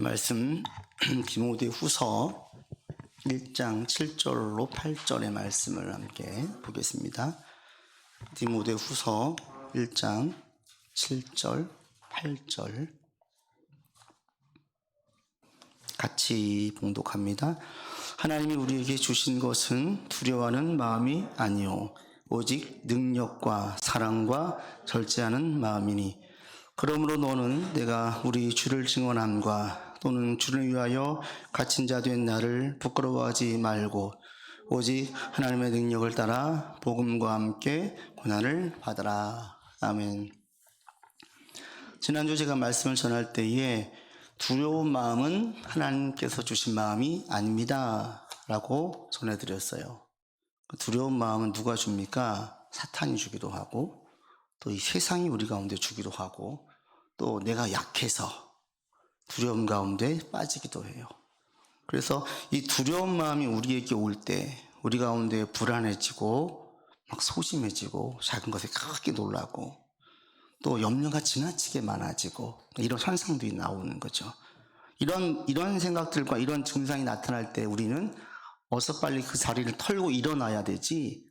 말씀 디모데후서 1장 7절로 8절의 말씀을 함께 보겠습니다. 디모데후서 1장 7절 8절 같이 봉독합니다. 하나님이 우리에게 주신 것은 두려워하는 마음이 아니요 오직 능력과 사랑과 절제하는 마음이니 그러므로 너는 내가 우리 주를 증언함과 또는 주를 위하여 갇힌 자 된 나를 부끄러워하지 말고 오직 하나님의 능력을 따라 복음과 함께 고난을 받아라. 아멘. 지난주 제가 말씀을 전할 때에 두려운 마음은 하나님께서 주신 마음이 아닙니다 라고 전해드렸어요. 두려운 마음은 누가 줍니까? 사탄이 주기도 하고 또 이 세상이 우리 가운데 주기도 하고 또 내가 약해서 두려움 가운데 빠지기도 해요. 그래서 이 두려운 마음이 우리에게 올 때 우리 가운데 불안해지고 막 소심해지고 작은 것에 크게 놀라고 또 염려가 지나치게 많아지고 이런 현상들이 나오는 거죠. 이런 생각들과 이런 증상이 나타날 때 우리는 어서 빨리 그 자리를 털고 일어나야 되지,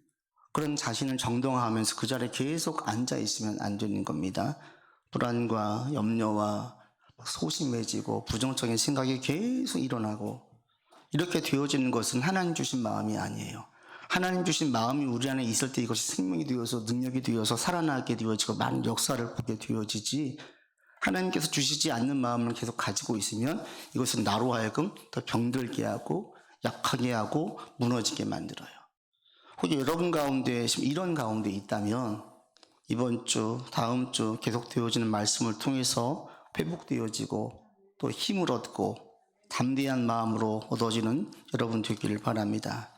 그런 자신을 정당화하면서 그 자리에 계속 앉아 있으면 안 되는 겁니다. 불안과 염려와 소심해지고 부정적인 생각이 계속 일어나고 이렇게 되어지는 것은 하나님 주신 마음이 아니에요. 하나님 주신 마음이 우리 안에 있을 때 이것이 생명이 되어서 능력이 되어서 살아나게 되어지고 많은 역사를 보게 되어지지, 하나님께서 주시지 않는 마음을 계속 가지고 있으면 이것은 나로 하여금 더 병들게 하고 약하게 하고 무너지게 만들어요. 혹시 여러분 가운데 지금 이런 가운데 있다면 이번 주, 다음 주 계속 되어지는 말씀을 통해서 회복되어지고 또 힘을 얻고 담대한 마음으로 얻어지는 여러분 되기를 바랍니다.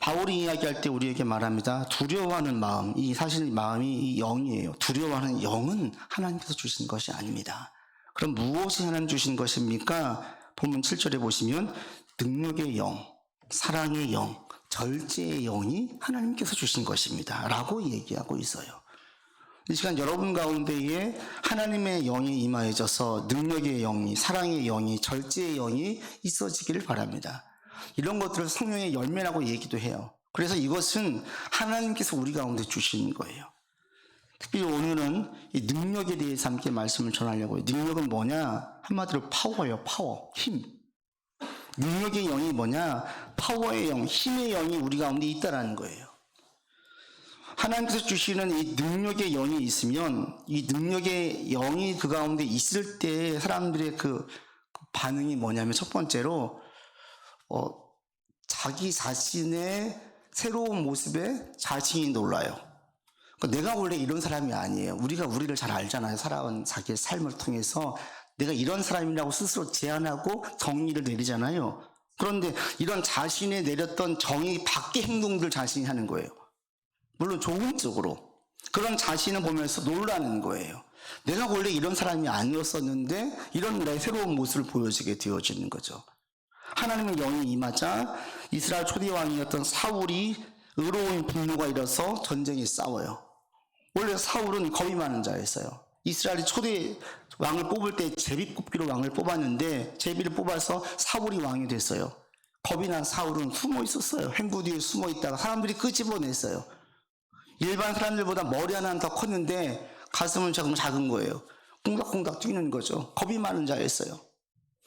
바울이 이야기할 때 우리에게 말합니다. 두려워하는 마음, 이 사실 마음이 영이에요. 두려워하는 영은 하나님께서 주신 것이 아닙니다. 그럼 무엇이 하나님 주신 것입니까? 본문 7절에 보시면 능력의 영, 사랑의 영, 절제의 영이 하나님께서 주신 것입니다 라고 얘기하고 있어요. 이 시간 여러분 가운데에 하나님의 영이 임하여져서 능력의 영이, 사랑의 영이, 절제의 영이 있어지기를 바랍니다. 이런 것들을 성령의 열매라고 얘기도 해요. 그래서 이것은 하나님께서 우리 가운데 주시는 거예요. 특별히 오늘은 이 능력에 대해서 함께 말씀을 전하려고 해요. 능력은 뭐냐? 한마디로 파워예요. 파워, 힘. 능력의 영이 뭐냐? 파워의 영, 힘의 영이 우리 가운데 있다라는 거예요. 하나님께서 주시는 이 능력의 영이 있으면 이 능력의 영이 그 가운데 있을 때 사람들의 그 반응이 뭐냐면 첫 번째로 자기 자신의 새로운 모습에 자신이 놀라요. 그러니까 내가 원래 이런 사람이 아니에요. 우리가 우리를 잘 알잖아요. 살아온 자기의 삶을 통해서 내가 이런 사람이라고 스스로 제안하고 정의를 내리잖아요. 그런데 이런 자신이 내렸던 정의 밖의 행동들 자신이 하는 거예요. 물론 좋은 쪽으로. 그런 자신을 보면서 놀라는 거예요. 내가 원래 이런 사람이 아니었었는데 이런 내 새로운 모습을 보여주게 되어지는 거죠. 하나님의 영이 임하자 이스라엘 초대 왕이었던 사울이 의로운 분노가 일어서 전쟁에 싸워요. 원래 사울은 겁이 많은 자였어요. 이스라엘이 초대 왕을 뽑을 때 제비뽑기로 왕을 뽑았는데 제비를 뽑아서 사울이 왕이 됐어요. 겁이 난 사울은 숨어 있었어요. 횡부 뒤에 숨어 있다가 사람들이 끄집어냈어요. 일반 사람들보다 머리 하나는 더 컸는데 가슴은 조금 작은 거예요. 콩닥콩닥 뛰는 거죠. 겁이 많은 자였어요.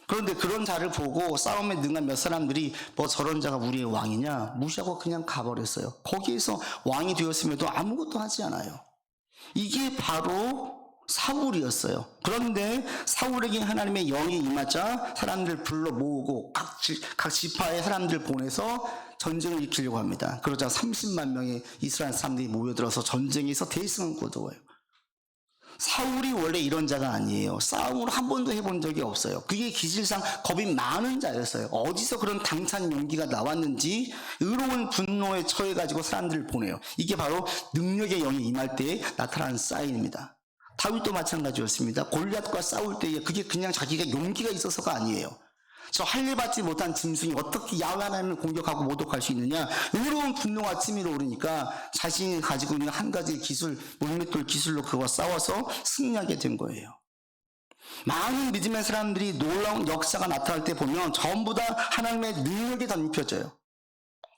그런데 그런 자를 보고 싸움에 능한 몇 사람들이 뭐 저런 자가 우리의 왕이냐 무시하고 그냥 가버렸어요. 거기에서 왕이 되었음에도 아무것도 하지 않아요. 이게 바로 사울이었어요. 그런데 사울에게 하나님의 영이 임하자 사람들 불러 모으고 각 지파의 사람들 보내서 전쟁을 일으키려고 합니다. 그러자 30만 명의 이스라엘 사람들이 모여들어서 전쟁에서 대승을 거두어요. 사울이 원래 이런 자가 아니에요. 싸움을 한 번도 해본 적이 없어요. 그게 기질상 겁이 많은 자였어요. 어디서 그런 당찬 용기가 나왔는지 의로운 분노에 처해가지고 사람들을 보내요. 이게 바로 능력의 영이 임할 때에 나타나는 사인입니다. 다윗도 마찬가지였습니다. 골리앗과 싸울 때에 그게 그냥 자기가 용기가 있어서가 아니에요. 저 할례받지 못한 짐승이 어떻게 야훼 하나님을 공격하고 모독할 수 있느냐? 의로운 분노가 치밀어 오르니까 자신이 가지고 있는 한 가지 기술, 물맷돌 기술로 그와 싸워서 승리하게 된 거예요. 많은 믿음의 사람들이 놀라운 역사가 나타날 때 보면 전부 다 하나님의 능력이 덧입혀져요.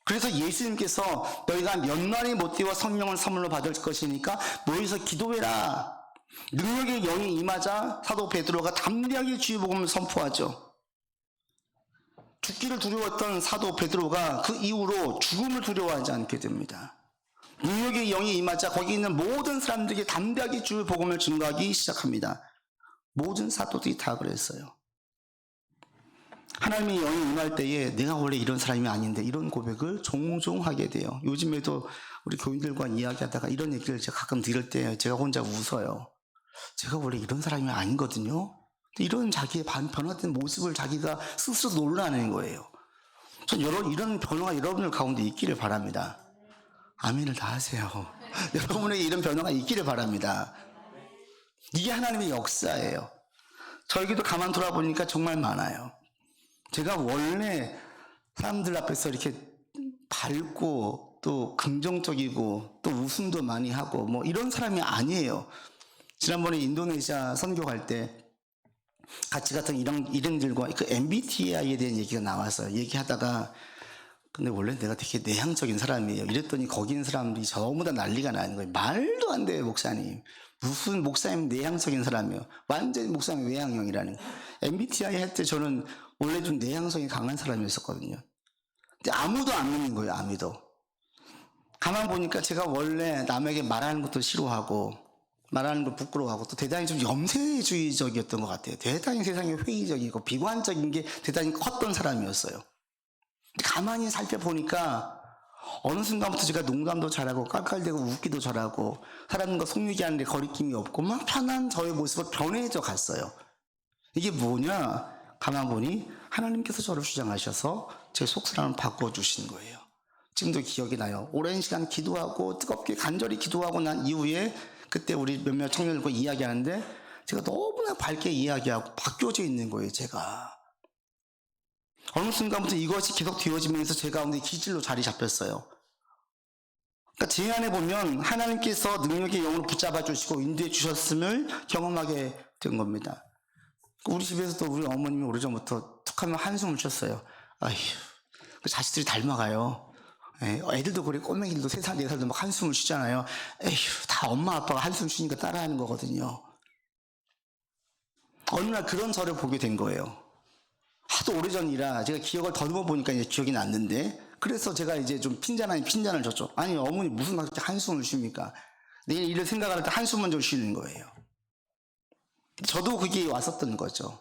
그래서 예수님께서 너희가 몇 날이 못 되어 성령을 선물로 받을 것이니까 모여서 기도해라. 능력의 영이 임하자 사도 베드로가 담대하게 주의 복음을 선포하죠. 죽기를 두려웠던 사도 베드로가 그 이후로 죽음을 두려워하지 않게 됩니다. 능력의 영이 임하자 거기 있는 모든 사람들에게 담대하게 주의 복음을 증거하기 시작합니다. 모든 사도들이 다 그랬어요. 하나님의 영이 임할 때에 내가 원래 이런 사람이 아닌데 이런 고백을 종종 하게 돼요. 요즘에도 우리 교인들과 이야기하다가 이런 얘기를 제가 가끔 들을 때 제가 혼자 웃어요. 제가 원래 이런 사람이 아니거든요. 이런 자기의 변화된 모습을 자기가 스스로 놀라는 거예요. 전 이런 변화가 여러분들 가운데 있기를 바랍니다. 아멘을 다 하세요. 여러분에게 이런 변화가 있기를 바랍니다. 이게 하나님의 역사예요. 저에게도 가만 돌아보니까 정말 많아요. 제가 원래 사람들 앞에서 이렇게 밝고 또 긍정적이고 또 웃음도 많이 하고 뭐 이런 사람이 아니에요. 지난번에 인도네시아 선교 갈 때 같이 갔던 일행들과 그 MBTI에 대한 얘기가 나왔어요. 얘기하다가 근데 원래 내가 되게 내향적인 사람이에요. 이랬더니 거기 있는 사람들이 전부 다 난리가 나는 거예요. 말도 안 돼요, 목사님. 무슨 목사님 내향적인 사람이에요. 완전히 목사님 외향형이라는 거예요. MBTI 할 때 저는 원래 좀 내향성이 강한 사람이었었거든요. 근데 아무도 안 믿는 거예요, 아무도. 가만 보니까 제가 원래 남에게 말하는 것도 싫어하고 말하는 걸 부끄러워하고 또 대단히 좀 염세주의적이었던 것 같아요. 대단히 세상에 회의적이고 비관적인 게 대단히 컸던 사람이었어요. 근데 가만히 살펴보니까 어느 순간부터 제가 농담도 잘하고 깔깔대고 웃기도 잘하고 사람과 속얘기하는데 거리낌이 없고 막 편한 저의 모습으로 변해져 갔어요. 이게 뭐냐? 가만 보니 하나님께서 저를 주장하셔서 제 속사람을 바꿔주신 거예요. 지금도 기억이 나요. 오랜 시간 기도하고 뜨겁게 간절히 기도하고 난 이후에 그때 우리 몇몇 청년들과 이야기하는데 제가 너무나 밝게 이야기하고 바뀌어져 있는 거예요, 제가. 어느 순간부터 이것이 계속 되어지면서 제 가운데 기질로 자리 잡혔어요. 그러니까 제 안에 보면 하나님께서 능력의 영으로 붙잡아 주시고 인도해 주셨음을 경험하게 된 겁니다. 우리 집에서도 우리 어머님이 오래전부터 툭 하면 한숨을 쉬었어요. 아휴, 그 자식들이 닮아가요. 애들도 그래, 꼬맹이들도 3살, 4살도 막 한숨을 쉬잖아요. 에휴, 다 엄마 아빠가 한숨 쉬니까 따라하는 거거든요. 어느 날 그런 저를 보게 된 거예요. 하도 오래전이라 제가 기억을 더듬어 보니까 이제 기억이 났는데, 그래서 제가 이제 좀 핀잔 아닌 핀잔을 줬죠. 아니, 어머니 무슨 그렇게 한숨을 쉽니까? 내일 일을 생각할 때 한숨만 좀 쉬는 거예요. 저도 그게 왔었던 거죠.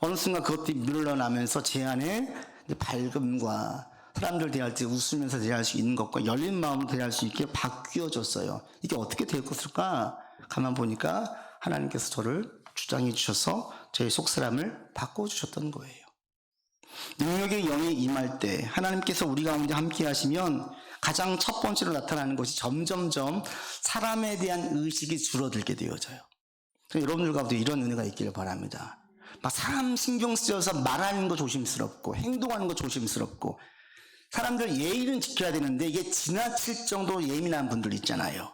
어느 순간 그것들이 늘어나면서 제 안에 밝음과 사람들 대할 때 웃으면서 대할 수 있는 것과 열린 마음으로 대할 수 있게 바뀌어졌어요. 이게 어떻게 되었을까? 가만 보니까 하나님께서 저를 주장해 주셔서 제 속사람을 바꿔주셨던 거예요. 능력의 영이 임할 때 하나님께서 우리 가운데 함께 하시면 가장 첫 번째로 나타나는 것이 점점점 사람에 대한 의식이 줄어들게 되어져요. 여러분들 가운데 이런 은혜가 있기를 바랍니다. 막 사람 신경 쓰여서 말하는 거 조심스럽고 행동하는 거 조심스럽고 사람들 예의는 지켜야 되는데 이게 지나칠 정도로 예민한 분들 있잖아요.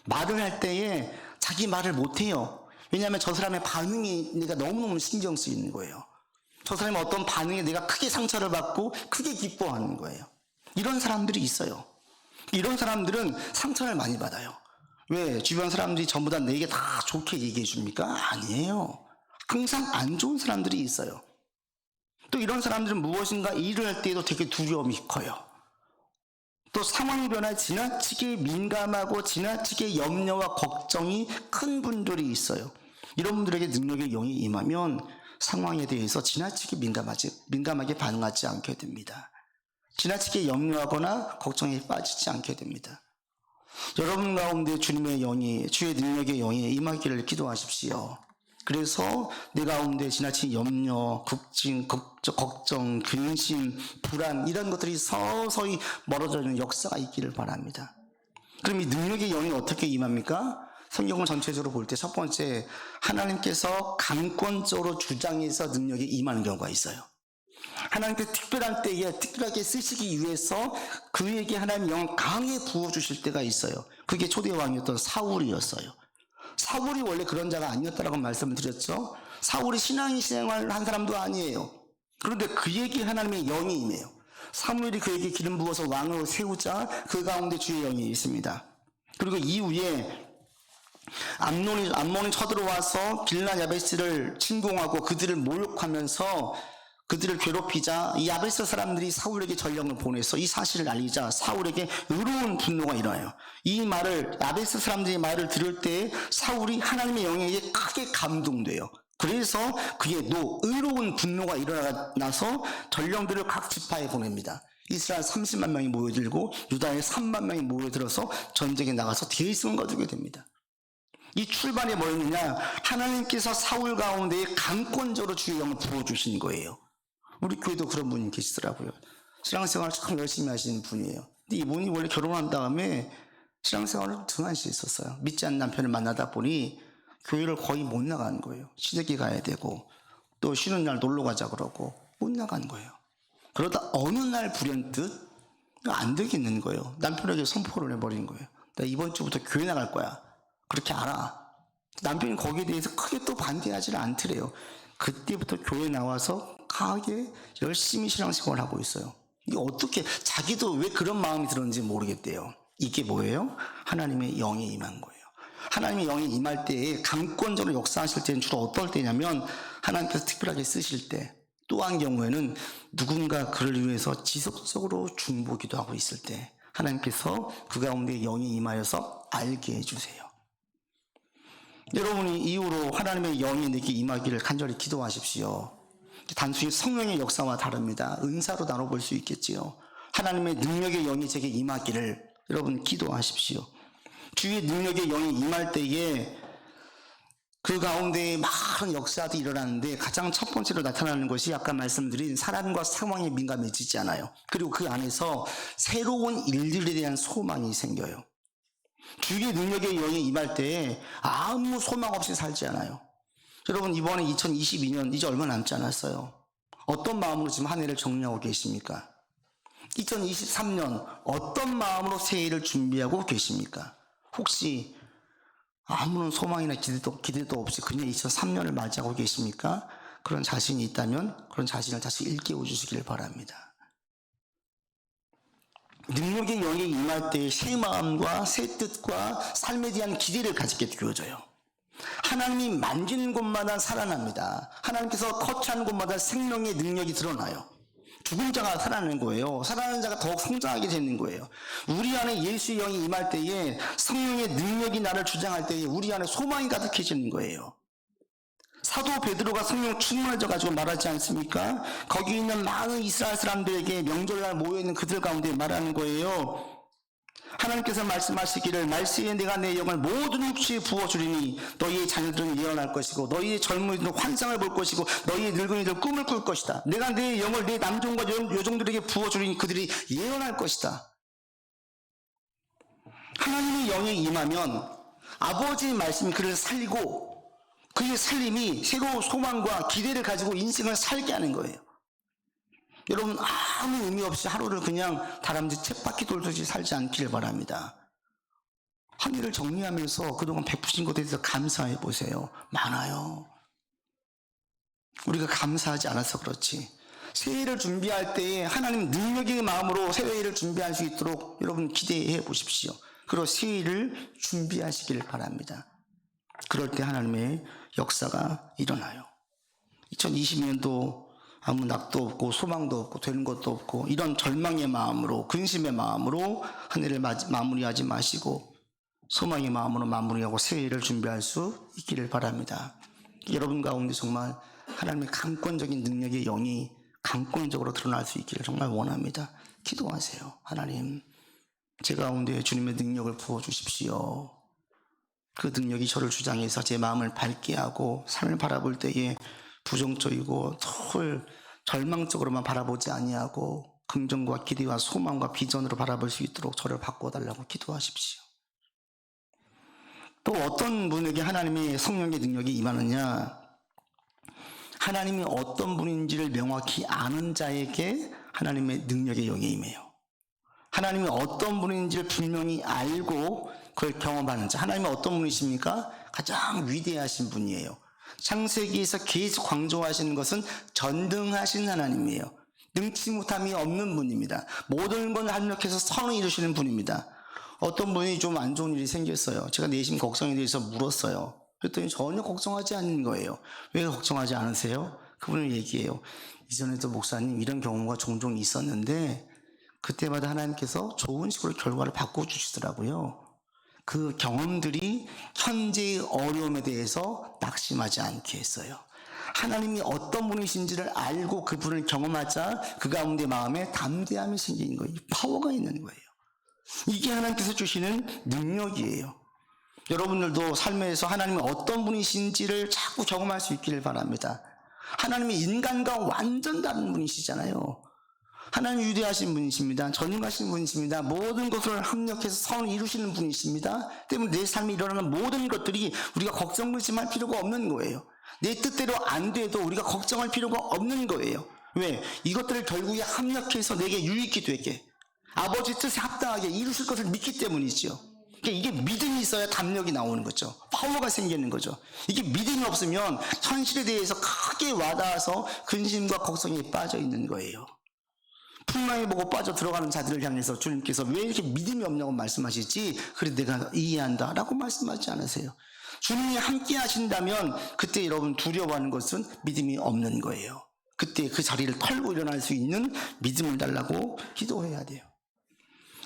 말을 할 때에 자기 말을 못해요. 왜냐하면 저 사람의 반응이 내가 너무너무 신경 쓰이는 거예요. 저 사람이 어떤 반응에 내가 크게 상처를 받고 크게 기뻐하는 거예요. 이런 사람들이 있어요. 이런 사람들은 상처를 많이 받아요. 왜? 주변 사람들이 전부 다 내게 다 좋게 얘기해 줍니까? 아니에요. 항상 안 좋은 사람들이 있어요. 또 이런 사람들은 무엇인가 일을 할 때에도 되게 두려움이 커요. 또 상황 변화에 지나치게 민감하고 지나치게 염려와 걱정이 큰 분들이 있어요. 이런 분들에게 능력의 영이 임하면 상황에 대해서 지나치게 민감하게 반응하지 않게 됩니다. 지나치게 염려하거나 걱정에 빠지지 않게 됩니다. 여러분 가운데 주님의 영이, 주의 능력의 영이 임하기를 기도하십시오. 그래서 내 가운데 지나친 염려, 걱정, 근심, 불안 이런 것들이 서서히 멀어지는 역사가 있기를 바랍니다. 그럼 이 능력의 영이 어떻게 임합니까? 성경을 전체적으로 볼 때 첫 번째, 하나님께서 강권적으로 주장해서 능력이 임하는 경우가 있어요. 하나님께서 특별한 때에 특별하게 쓰시기 위해서 그에게 하나님 영을 강하게 부어주실 때가 있어요. 그게 초대 왕이었던 사울이었어요. 사울이 원래 그런 자가 아니었다라고 말씀을 드렸죠. 사울이 신앙생활을 한 사람도 아니에요. 그런데 그에게 하나님의 영이 임해요. 사무엘이 그에게 기름 부어서 왕으로 세우자 그 가운데 주의 영이 있습니다. 그리고 이후에 암몬이 쳐들어와서 길라 야베스를 침공하고 그들을 모욕하면서 그들을 괴롭히자 이 야베스 사람들이 사울에게 전령을 보내서 이 사실을 알리자 사울에게 의로운 분노가 일어나요. 이 말을 야베스 사람들의 말을 들을 때 사울이 하나님의 영에게 크게 감동돼요. 그래서 그의 의로운 분노가 일어나서 전령들을 각 지파에 보냅니다. 이스라엘 30만 명이 모여들고 유다의 3만 명이 모여들어서 전쟁에 나가서 대승을 거두게 됩니다. 이 출발이 뭐였느냐? 하나님께서 사울 가운데에 강권적으로 주의 영을 부어주신 거예요. 우리 교회도 그런 분이 계시더라고요. 신앙생활을 참 열심히 하시는 분이에요. 근데 이분이 원래 결혼한 다음에 신앙생활을 등한시 했었어요. 믿지 않는 남편을 만나다 보니 교회를 거의 못 나가는 거예요. 시댁에 가야 되고 또 쉬는 날 놀러 가자 그러고 못 나가는 거예요. 그러다 어느 날 불현듯 안 되겠는 거예요. 남편에게 선포를 해버린 거예요. 나 이번 주부터 교회 나갈 거야. 그렇게 알아. 남편이 거기에 대해서 크게 또 반대하지는 않더래요. 그때부터 교회 나와서 강하게 열심히 신앙생활을 하고 있어요. 이게 어떻게 자기도 왜 그런 마음이 들었는지 모르겠대요. 이게 뭐예요? 하나님의 영이 임한 거예요. 하나님의 영이 임할 때에 강권적으로 역사하실 때는 주로 어떨 때냐면 하나님께서 특별하게 쓰실 때, 또 한 경우에는 누군가 그를 위해서 지속적으로 중보기도 하고 있을 때 하나님께서 그 가운데 영이 임하여서 알게 해주세요. 여러분이 이후로 하나님의 영이 내게 임하기를 간절히 기도하십시오. 단순히 성령의 역사와 다릅니다. 은사로 나눠볼 수 있겠지요. 하나님의 능력의 영이 제게 임하기를 여러분 기도하십시오. 주의 능력의 영이 임할 때에 그 가운데 많은 역사들이 일어나는데 가장 첫 번째로 나타나는 것이 아까 말씀드린 사람과 상황에 민감해지지 않아요. 그리고 그 안에서 새로운 일들에 대한 소망이 생겨요. 주의 능력의 영이 임할 때에 아무 소망 없이 살지 않아요. 여러분 이번에 2022년 이제 얼마 남지 않았어요. 어떤 마음으로 지금 한 해를 정리하고 계십니까? 2023년 어떤 마음으로 새해를 준비하고 계십니까? 혹시 아무런 소망이나 기대도 없이 그냥 2003년을 맞이하고 계십니까? 그런 자신이 있다면 그런 자신을 다시 일깨워 주시길 바랍니다. 능력의 영이 임할 때 새 마음과 새 뜻과 삶에 대한 기대를 가지게 되어져요. 하나님이 만지는 곳마다 살아납니다. 하나님께서 터치하는 곳마다 생명의 능력이 드러나요. 죽은 자가 살아나는 거예요. 살아나는 자가 더욱 성장하게 되는 거예요. 우리 안에 예수의 영이 임할 때에 성령의 능력이 나를 주장할 때에 우리 안에 소망이 가득해지는 거예요. 사도 베드로가 성령 충만해져 가지고 말하지 않습니까? 거기 있는 많은 이스라엘 사람들에게 명절날 모여있는 그들 가운데 말하는 거예요. 하나님께서 말씀하시기를 말세에 내가 내 영을 모든 육체에 부어주리니 너희의 자녀들은 예언할 것이고 너희의 젊은이들은 환상을 볼 것이고 너희의 늙은이들은 꿈을 꿀 것이다. 내가 내 영을 내 남종과 여종들에게 부어주리니 그들이 예언할 것이다. 하나님의 영이 임하면 아버지의 말씀이 그를 살리고 그의 살림이 새로운 소망과 기대를 가지고 인생을 살게 하는 거예요. 여러분 아무 의미 없이 하루를 그냥 다람쥐 쳇바퀴 돌듯이 살지 않기를 바랍니다. 한 해를 정리하면서 그동안 베푸신 것에 대해서 감사해 보세요. 많아요. 우리가 감사하지 않아서 그렇지. 새해를 준비할 때에 하나님 능력의 마음으로 새해를 준비할 수 있도록 여러분 기대해 보십시오. 그리고 새해를 준비하시길 바랍니다. 그럴 때 하나님의 역사가 일어나요. 2020년도 아무 낙도 없고 소망도 없고 되는 것도 없고 이런 절망의 마음으로 근심의 마음으로 한 해를 마무리하지 마시고 소망의 마음으로 마무리하고 새해를 준비할 수 있기를 바랍니다. 여러분 가운데 정말 하나님의 강권적인 능력의 영이 강권적으로 드러날 수 있기를 정말 원합니다. 기도하세요. 하나님 제 가운데 주님의 능력을 부어주십시오. 그 능력이 저를 주장해서 제 마음을 밝게 하고 삶을 바라볼 때에 부정적이고 덜 절망적으로만 바라보지 아니하고 긍정과 기대와 소망과 비전으로 바라볼 수 있도록 저를 바꿔달라고 기도하십시오. 또 어떤 분에게 하나님의 성령의 능력이 임하느냐, 하나님이 어떤 분인지를 명확히 아는 자에게 하나님의 능력의 영이 임해요. 하나님이 어떤 분인지를 분명히 알고 그걸 경험하는 자, 하나님이 어떤 분이십니까? 가장 위대하신 분이에요. 창세기에서 계속 강조하시는 것은 전능하신 하나님이에요. 능치 못함이 없는 분입니다. 모든 걸 합력해서 선을 이루시는 분입니다. 어떤 분이 좀 안 좋은 일이 생겼어요. 제가 내심 걱정에 대해서 물었어요. 그랬더니 전혀 걱정하지 않는 거예요. 왜 걱정하지 않으세요? 그분을 얘기해요. 이전에도 목사님 이런 경우가 종종 있었는데 그때마다 하나님께서 좋은 식으로 결과를 바꿔주시더라고요. 그 경험들이 현재의 어려움에 대해서 낙심하지 않게 했어요. 하나님이 어떤 분이신지를 알고 그분을 경험하자 그 가운데 마음에 담대함이 생기는 거예요. 파워가 있는 거예요. 이게 하나님께서 주시는 능력이에요. 여러분들도 삶에서 하나님이 어떤 분이신지를 자꾸 경험할 수 있기를 바랍니다. 하나님이 인간과 완전 다른 분이시잖아요. 하나님 위대하신 분이십니다. 전능하신 분이십니다. 모든 것을 합력해서 선을 이루시는 분이십니다. 때문에 내 삶에 일어나는 모든 것들이 우리가 걱정을 할 필요가 없는 거예요. 내 뜻대로 안 돼도 우리가 걱정할 필요가 없는 거예요. 왜? 이것들을 결국에 합력해서 내게 유익이 되게 아버지 뜻에 합당하게 이루실 것을 믿기 때문이죠. 그러니까 이게 믿음이 있어야 담력이 나오는 거죠. 파워가 생기는 거죠. 이게 믿음이 없으면 현실에 대해서 크게 와닿아서 근심과 걱정에 빠져 있는 거예요. 풍랑이 보고 빠져 들어가는 자들을 향해서 주님께서 왜 이렇게 믿음이 없냐고 말씀하시지? 그래 내가 이해한다 라고 말씀하지 않으세요. 주님이 함께 하신다면 그때 여러분 두려워하는 것은 믿음이 없는 거예요. 그때 그 자리를 털고 일어날 수 있는 믿음을 달라고 기도해야 돼요.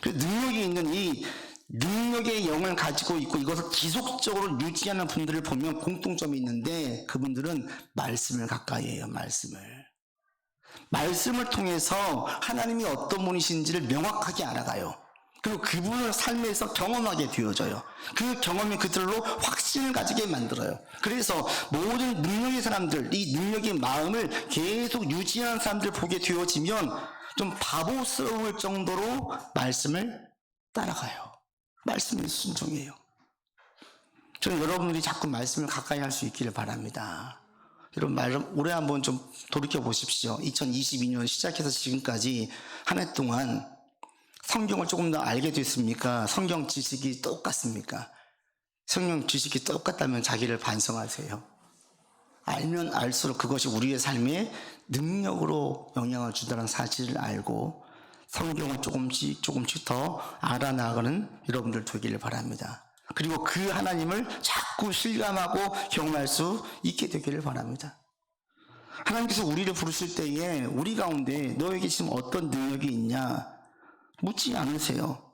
그 능력이 있는 이 능력의 영을 가지고 있고 이것을 지속적으로 유지하는 분들을 보면 공통점이 있는데 그분들은 말씀을 가까이 해요. 말씀을 통해서 하나님이 어떤 분이신지를 명확하게 알아가요. 그리고 그분을 삶에서 경험하게 되어져요. 그 경험이 그들로 확신을 가지게 만들어요. 그래서 모든 능력의 사람들, 이 능력의 마음을 계속 유지하는 사람들 보게 되어지면 좀 바보스러울 정도로 말씀을 따라가요. 말씀에 순종해요. 저는 여러분들이 자꾸 말씀을 가까이 할 수 있기를 바랍니다. 여러분 올해 한번 좀 돌이켜 보십시오. 2022년 시작해서 지금까지 한 해 동안 성경을 조금 더 알게 됐습니까? 성경 지식이 똑같습니까? 성경 지식이 똑같다면 자기를 반성하세요. 알면 알수록 그것이 우리의 삶에 능력으로 영향을 준다는 사실을 알고 성경을 조금씩 더 알아나가는 여러분들 되기를 바랍니다. 그리고 그 하나님을 자꾸 실감하고 경험할 수 있게 되기를 바랍니다. 하나님께서 우리를 부르실 때에 우리 가운데 너에게 지금 어떤 능력이 있냐 묻지 않으세요.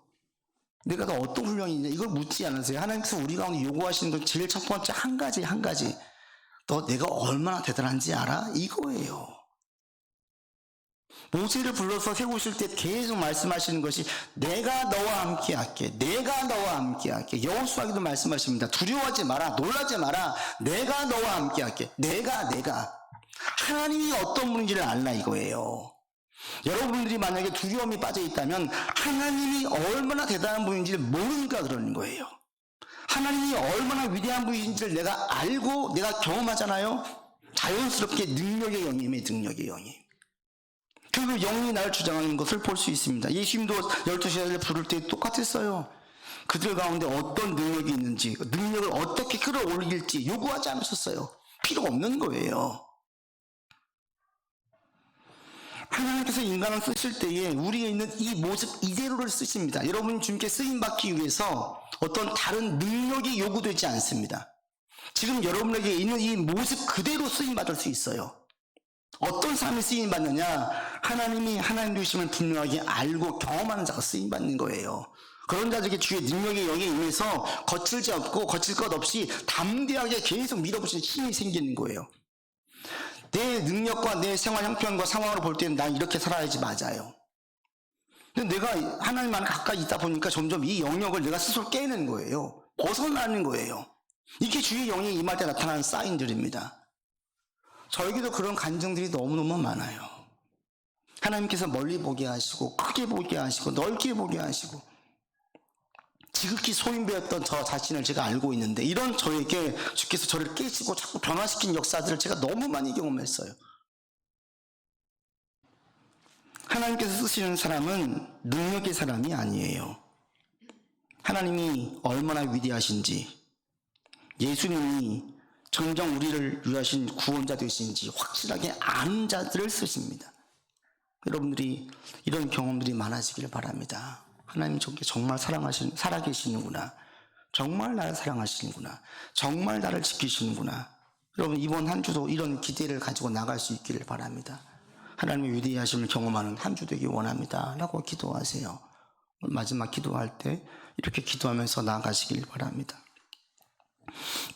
내가 더 어떤 훈련이 있냐 이걸 묻지 않으세요. 하나님께서 우리 가운데 요구하시는 건 제일 첫 번째 한 가지 너 내가 얼마나 대단한지 알아? 이거예요. 모세를 불러서 세우실 때 계속 말씀하시는 것이 내가 너와 함께 할게. 내가 너와 함께 할게. 여호수아기도 말씀하십니다. 두려워하지 마라. 놀라지 마라. 내가 너와 함께 할게. 내가 하나님이 어떤 분인지를 알라 이거예요. 여러분들이 만약에 두려움이 빠져 있다면 하나님이 얼마나 대단한 분인지를 모르니까 그러는 거예요. 하나님이 얼마나 위대한 분이신지를 내가 알고 내가 경험하잖아요. 자연스럽게 능력의 영임. 그 영이 나를 주장하는 것을 볼 수 있습니다. 예수님도 12제자를 부를 때 똑같았어요. 그들 가운데 어떤 능력이 있는지 능력을 어떻게 끌어올릴지 요구하지 않으셨어요. 필요 없는 거예요. 하나님께서 인간을 쓰실 때에 우리에 있는 이 모습 이대로를 쓰십니다. 여러분이 주님께 쓰임받기 위해서 어떤 다른 능력이 요구되지 않습니다. 지금 여러분에게 있는 이 모습 그대로 쓰임받을 수 있어요. 어떤 사람이 쓰임받느냐? 하나님이 하나님 되심을 분명하게 알고 경험하는 자가 쓰임받는 거예요. 그런 자들에게 주의 능력의 영에 임해서 거칠 것 없이 담대하게 계속 밀어붙이는 힘이 생기는 거예요. 내 능력과 내 생활 형편과 상황으로 볼 때는 난 이렇게 살아야지 맞아요. 근데 내가 하나님만 가까이 있다 보니까 점점 이 영역을 내가 스스로 깨는 거예요. 벗어나는 거예요. 이게 주의 영이 임할 때 나타나는 사인들입니다. 저에게도 그런 간증들이 너무너무 많아요. 하나님께서 멀리 보게 하시고 크게 보게 하시고 넓게 보게 하시고 지극히 소인배였던 저 자신을 제가 알고 있는데 이런 저에게 주께서 저를 깨시고 자꾸 변화시킨 역사들을 제가 너무 많이 경험했어요. 하나님께서 쓰시는 사람은 능력의 사람이 아니에요. 하나님이 얼마나 위대하신지 예수님이 정정 우리를 위하신 구원자 되신지 확실하게 아는 자들을 쓰십니다. 여러분들이 이런 경험들이 많아지길 바랍니다. 하나님 정말 살아계시는구나. 정말 나를 사랑하시는구나. 정말 나를 지키시는구나. 여러분 이번 한 주도 이런 기대를 가지고 나갈 수 있기를 바랍니다. 하나님의 위대하심을 경험하는 한 주 되기 원합니다 라고 기도하세요. 마지막 기도할 때 이렇게 기도하면서 나아가시길 바랍니다.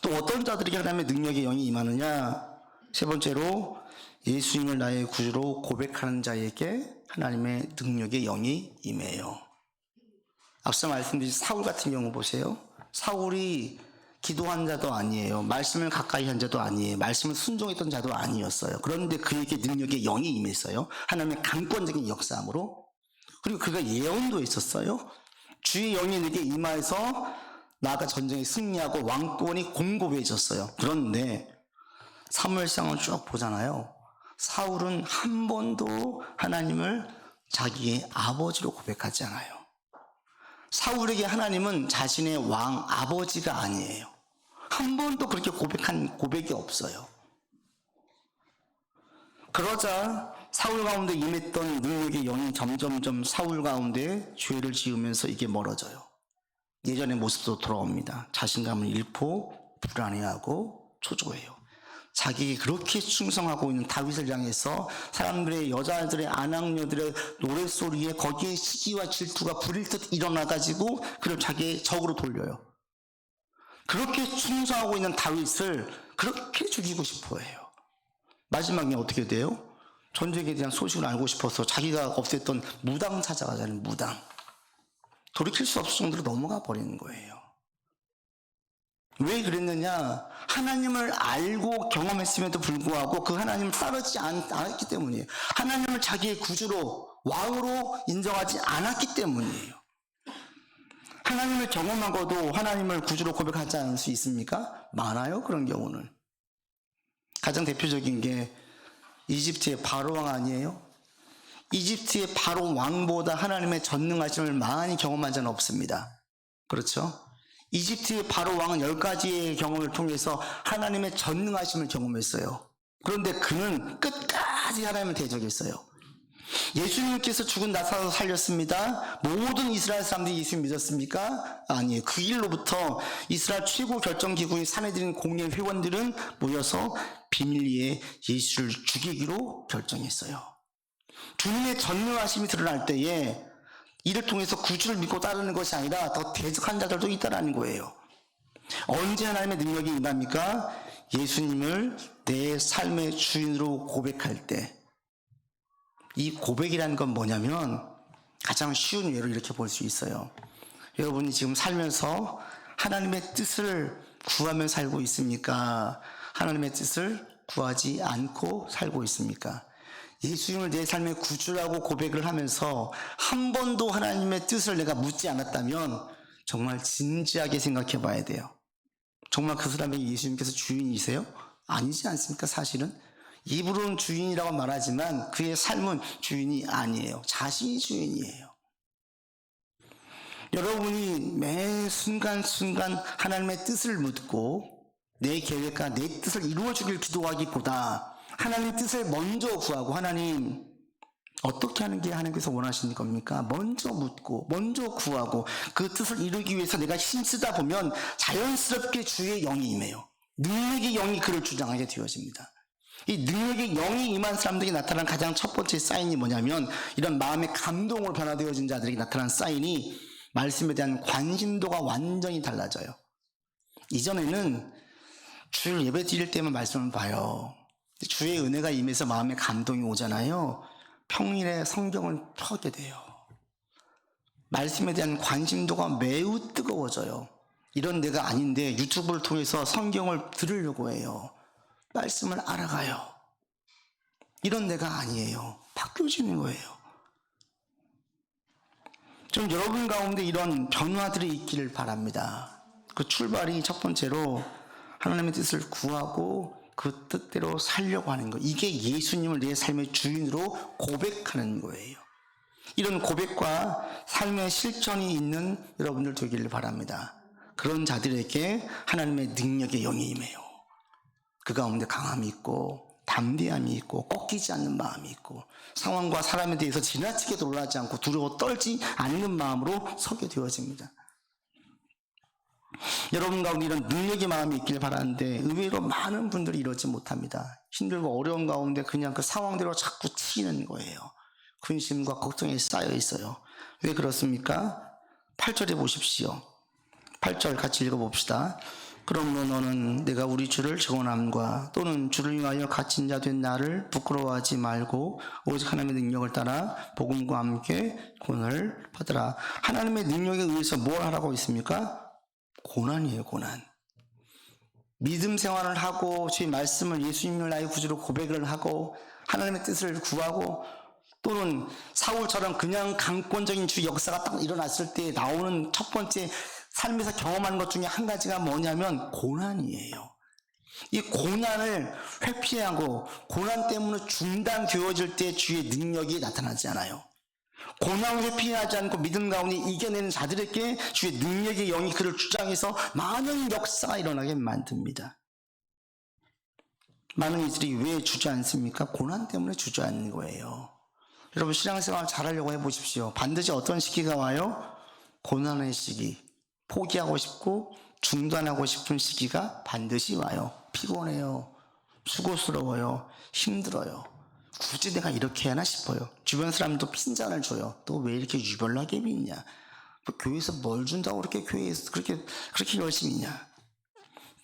또 어떤 자들에게 하나님의 능력의 영이 임하느냐? 세 번째로 예수님을 나의 구주로 고백하는 자에게 하나님의 능력의 영이 임해요. 앞서 말씀드린 사울 같은 경우 보세요. 사울이 기도한 자도 아니에요. 말씀을 가까이 한 자도 아니에요. 말씀을 순종했던 자도 아니었어요. 그런데 그에게 능력의 영이 임했어요. 하나님의 강권적인 역사함으로. 그리고 그가 예언도 있었어요. 주의 영이 내게 임하여서 나아가 전쟁에 승리하고 왕권이 공고해졌어요. 그런데 사무엘상을 쭉 보잖아요. 사울은 한 번도 하나님을 자기의 아버지로 고백하지 않아요. 사울에게 하나님은 자신의 왕 아버지가 아니에요. 한 번도 그렇게 고백한 고백이 없어요. 그러자 사울 가운데 임했던 능력의 영이 점점점 사울 가운데 죄를 지으면서 이게 멀어져요. 예전의 모습도 돌아옵니다. 자신감을 잃고 불안해하고 초조해요. 자기에게 그렇게 충성하고 있는 다윗을 향해서 사람들의 여자들의 아낙녀들의 노랫소리에 거기에 시기와 질투가 불일 듯 일어나가지고 그를 자기의 적으로 돌려요. 그렇게 충성하고 있는 다윗을 그렇게 죽이고 싶어 해요. 마지막에 어떻게 돼요? 전쟁에 대한 소식을 알고 싶어서 자기가 없앴던 무당 찾아가자는 무당. 돌이킬 수 없을 정도로 넘어가 버리는 거예요. 왜 그랬느냐? 하나님을 알고 경험했음에도 불구하고 그 하나님을 따르지 않았기 때문이에요. 하나님을 자기의 구주로 왕으로 인정하지 않았기 때문이에요. 하나님을 경험하고도 하나님을 구주로 고백하지 않을 수 있습니까? 많아요, 그런 경우는. 가장 대표적인 게 이집트의 바로 왕 아니에요? 이집트의 바로 왕보다 하나님의 전능하심을 많이 경험한 자는 없습니다. 그렇죠? 이집트의 바로 왕은 10가지의 경험을 통해서 하나님의 전능하심을 경험했어요. 그런데 그는 끝까지 하나님을 대적했어요. 예수님께서 죽은 나사로 살렸습니다. 모든 이스라엘 사람들이 예수님 믿었습니까? 아니에요. 그 일로부터 이스라엘 최고 결정기구인 산헤드린 공예 회원들은 모여서 비밀리에 예수를 죽이기로 결정했어요. 주님의 전능하심이 드러날 때에 이를 통해서 구주를 믿고 따르는 것이 아니라 더 대적한 자들도 있다는 거예요. 언제 하나님의 능력이 임합니까? 예수님을 내 삶의 주인으로 고백할 때. 이 고백이라는 건 뭐냐면 가장 쉬운 예로 이렇게 볼 수 있어요. 여러분이 지금 살면서 하나님의 뜻을 구하며 살고 있습니까? 하나님의 뜻을 구하지 않고 살고 있습니까? 예수님을 내 삶의 구주라고 고백을 하면서 한 번도 하나님의 뜻을 내가 묻지 않았다면 정말 진지하게 생각해 봐야 돼요. 정말 그 사람에게 예수님께서 주인이세요? 아니지 않습니까? 사실은 입으로는 주인이라고 말하지만 그의 삶은 주인이 아니에요. 자신이 주인이에요. 여러분이 매 순간순간 하나님의 뜻을 묻고 내 계획과 내 뜻을 이루어주길 기도하기보다 하나님의 뜻을 먼저 구하고 하나님 어떻게 하는 게 하나님께서 원하시는 겁니까? 먼저 묻고 먼저 구하고 그 뜻을 이루기 위해서 내가 힘쓰다 보면 자연스럽게 주의 영이 임해요. 능력의 영이 그를 주장하게 되어집니다. 이 능력의 영이 임한 사람들에게 나타난 가장 첫 번째 사인이 뭐냐면 이런 마음의 감동으로 변화되어진 자들에게 나타난 사인이 말씀에 대한 관심도가 완전히 달라져요. 이전에는 주일 예배 드릴 때만 말씀을 봐요. 주의 은혜가 임해서 마음에 감동이 오잖아요. 평일에 성경을 펴게 돼요. 말씀에 대한 관심도가 매우 뜨거워져요. 이런 데가 아닌데 유튜브를 통해서 성경을 들으려고 해요. 말씀을 알아가요. 이런 데가 아니에요. 바뀌어지는 거예요. 좀 여러분 가운데 이런 변화들이 있기를 바랍니다. 그 출발이 첫 번째로 하나님의 뜻을 구하고 그 뜻대로 살려고 하는 거. 이게 예수님을 내 삶의 주인으로 고백하는 거예요. 이런 고백과 삶의 실천이 있는 여러분들 되기를 바랍니다. 그런 자들에게 하나님의 능력의 영이 임해요. 그 가운데 강함이 있고 담대함이 있고 꺾이지 않는 마음이 있고 상황과 사람에 대해서 지나치게 놀라지 않고 두려워 떨지 않는 마음으로 서게 되어집니다. 여러분 가운데 이런 능력의 마음이 있길 바라는데 의외로 많은 분들이 이러지 못합니다. 힘들고 어려운 가운데 그냥 그 상황대로 자꾸 치이는 거예요. 근심과 걱정이 쌓여 있어요. 왜 그렇습니까? 8절에 보십시오. 8절 같이 읽어봅시다. 그러므로 너는 내가 우리 주를 증언함과 또는 주를 위하여 갇힌 자 된 나를 부끄러워하지 말고 오직 하나님의 능력을 따라 복음과 함께 고난을 받으라. 하나님의 능력에 의해서 뭘 하라고 있습니까? 고난이에요, 고난. 믿음 생활을 하고 주의 말씀을 예수님을 나의 구주로 고백을 하고 하나님의 뜻을 구하고 또는 사울처럼 그냥 강권적인 주 역사가 딱 일어났을 때 나오는 첫 번째 삶에서 경험하는 것 중에 한 가지가 뭐냐면 고난이에요. 이 고난을 회피하고 고난 때문에 중단되어질 때 주의 능력이 나타나지 않아요. 고난을 회피하지 않고 믿음 가운데 이겨내는 자들에게 주의 능력의 영이 그를 주장해서 많은 역사가 일어나게 만듭니다. 많은 이들이 왜 주저앉습니까? 고난 때문에 주저앉는 거예요. 여러분 신앙생활 잘하려고 해보십시오. 반드시 어떤 시기가 와요? 고난의 시기. 포기하고 싶고 중단하고 싶은 시기가 반드시 와요. 피곤해요. 수고스러워요. 힘들어요. 굳이 내가 이렇게 하나 싶어요. 주변 사람도 핀잔을 줘요. 너 왜 이렇게 유별나게 믿냐? 교회에서 뭘 준다고 교회에서 그렇게 열심히 있냐?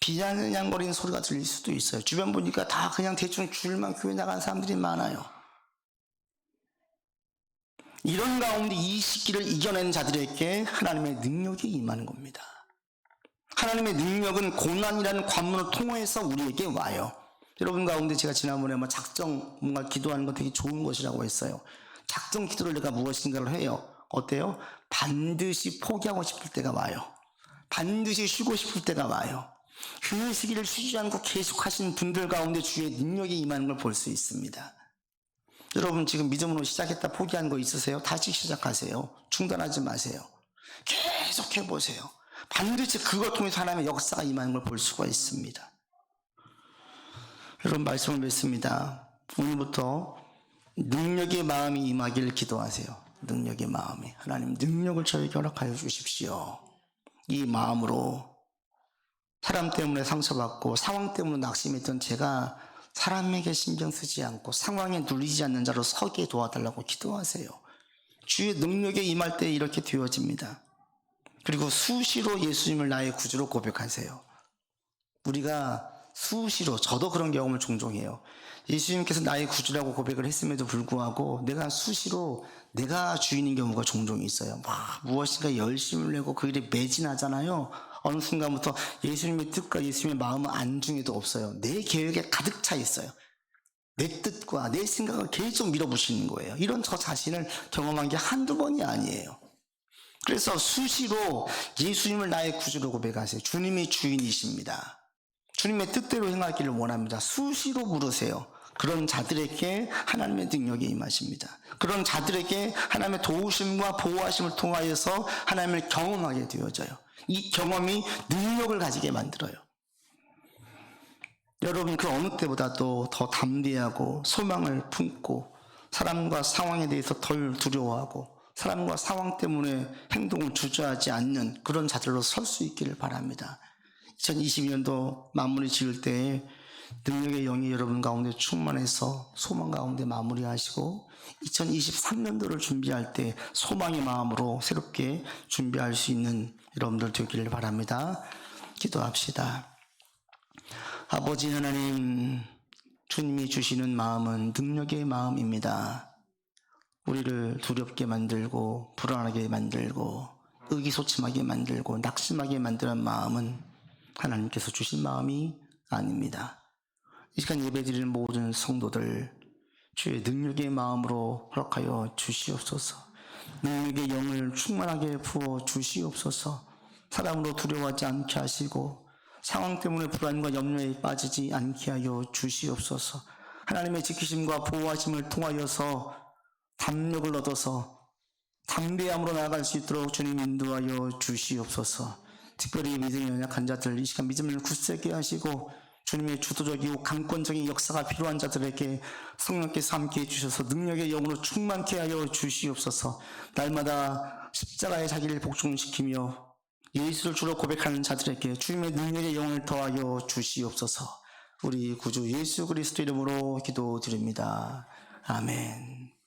비아냥거리는 소리가 들릴 수도 있어요. 주변 보니까 다 그냥 대충 주일만 교회 나가는 사람들이 많아요. 이런 가운데 이 시기를 이겨낸 자들에게 하나님의 능력이 임하는 겁니다. 하나님의 능력은 고난이라는 관문을 통해서 우리에게 와요. 여러분 가운데 제가 지난번에 작정 뭔가 기도하는 건 되게 좋은 것이라고 했어요. 작정 기도를 내가 무엇인가를 해요. 어때요? 반드시 포기하고 싶을 때가 와요. 반드시 쉬고 싶을 때가 와요. 그 시기를 쉬지 않고 계속 하신 분들 가운데 주의 능력이 임하는 걸 볼 수 있습니다. 여러분 지금 믿음으로 시작했다 포기한 거 있으세요? 다시 시작하세요. 중단하지 마세요. 계속 해보세요. 반드시 그걸 통해서 하나님의 역사가 임하는 걸 볼 수가 있습니다. 여러분 말씀을 맺습니다. 오늘부터 능력의 마음이 임하기를 기도하세요. 능력의 마음이. 하나님 능력을 저에게 허락하여 주십시오. 이 마음으로 사람 때문에 상처받고 상황 때문에 낙심했던 제가 사람에게 신경 쓰지 않고 상황에 눌리지 않는 자로 서게 도와달라고 기도하세요. 주의 능력에 임할 때 이렇게 되어집니다. 그리고 수시로 예수님을 나의 구주로 고백하세요. 우리가 수시로, 저도 그런 경험을 종종 해요. 예수님께서 나의 구주라고 고백을 했음에도 불구하고 내가 수시로 내가 주인인 경우가 종종 있어요. 무엇인가 열심을 내고 그 일에 매진하잖아요. 어느 순간부터 예수님의 뜻과 예수님의 마음은 안중에도 없어요. 내 계획에 가득 차 있어요. 내 뜻과 내 생각을 계속 밀어붙이는 거예요. 이런 저 자신을 경험한 게 한두 번이 아니에요. 그래서 수시로 예수님을 나의 구주로 고백하세요. 주님이 주인이십니다. 주님의 뜻대로 행하기를 원합니다. 수시로 물으세요. 그런 자들에게 하나님의 능력이 임하십니다. 그런 자들에게 하나님의 도우심과 보호하심을 통하여서 하나님을 경험하게 되어져요. 이 경험이 능력을 가지게 만들어요. 여러분 그 어느 때보다도 더 담대하고 소망을 품고 사람과 상황에 대해서 덜 두려워하고 사람과 상황 때문에 행동을 주저하지 않는 그런 자들로 설 수 있기를 바랍니다. 2022년도 마무리 지을 때 능력의 영이 여러분 가운데 충만해서 소망 가운데 마무리하시고 2023년도를 준비할 때 소망의 마음으로 새롭게 준비할 수 있는 여러분들 되기를 바랍니다. 기도합시다. 아버지 하나님, 주님이 주시는 마음은 능력의 마음입니다. 우리를 두렵게 만들고 불안하게 만들고 의기소침하게 만들고 낙심하게 만드는 마음은 하나님께서 주신 마음이 아닙니다. 이 시간 예배드리는 모든 성도들 주의 능력의 마음으로 허락하여 주시옵소서. 능력의 영을 충만하게 부어 주시옵소서. 사람으로 두려워하지 않게 하시고 상황 때문에 불안과 염려에 빠지지 않게 하여 주시옵소서. 하나님의 지키심과 보호하심을 통하여서 담력을 얻어서 담대함으로 나아갈 수 있도록 주님 인도하여 주시옵소서. 특별히 믿음이 연약한 자들 이 시간 믿음을 굳세게 하시고 주님의 주도적이고 강권적인 역사가 필요한 자들에게 성령께서 함께해 주셔서 능력의 영으로 충만케 하여 주시옵소서. 날마다 십자가의 자기를 복종시키며 예수를 주로 고백하는 자들에게 주님의 능력의 영을 더하여 주시옵소서. 우리 구주 예수 그리스도 이름으로 기도드립니다. 아멘.